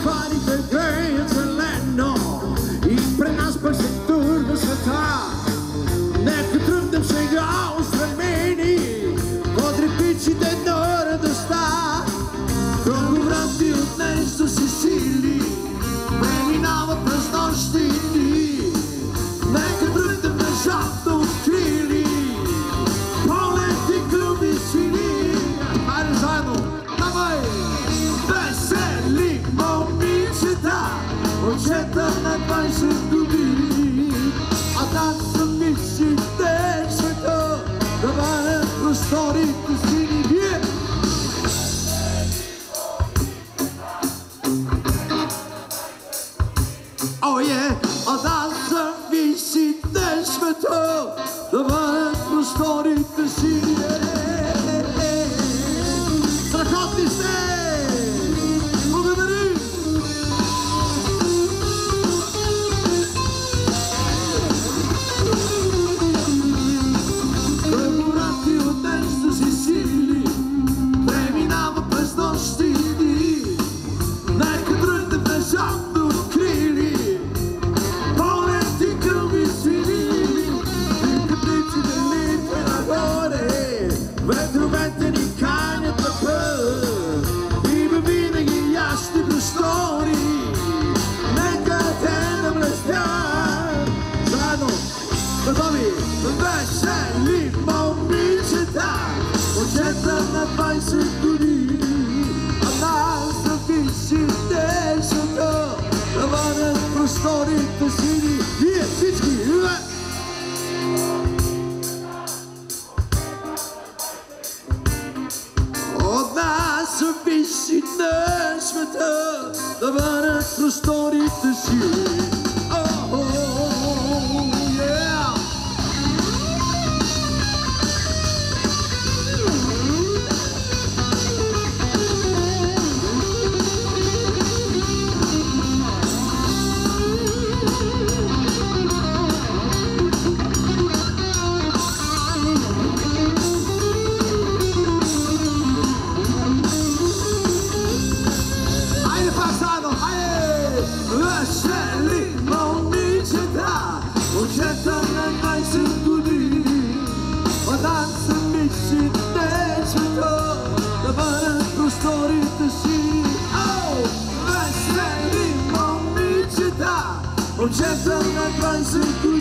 Парите греят зелено и при нас пък се турна света. Нека тръгнем сега устремени подри пичите на радостта. Кръговрати от нещо си сили преминава през нощи дни. Нека тръгнем на жадно открили полети към висини. Хайде заедно, давай! Весели момичета, момчета на 20 години, а там са мислите света, да варят просторите сини. О, а там са мислите света, да варят просторите сини. Страхотни сте! Благодарим! Кръговрати от нещо си сили преминава през нощи и дни. Нека тръгнем на жадно открили полети към висини. Нека птиците литват нагоре, ветровете ни канят на път. Има винаги ясни простори, нека те да блестят. Заедно, готови! Весели момичета, момчета на 20 години, а нас зависите света, да варят просторите сини. Ние всички! От нас зависи на света, да варят просторите си. Весели момичета, момчета на 20 години, а там са мислите света, да варят просторите си. Весели момичета, момчета на 20 години.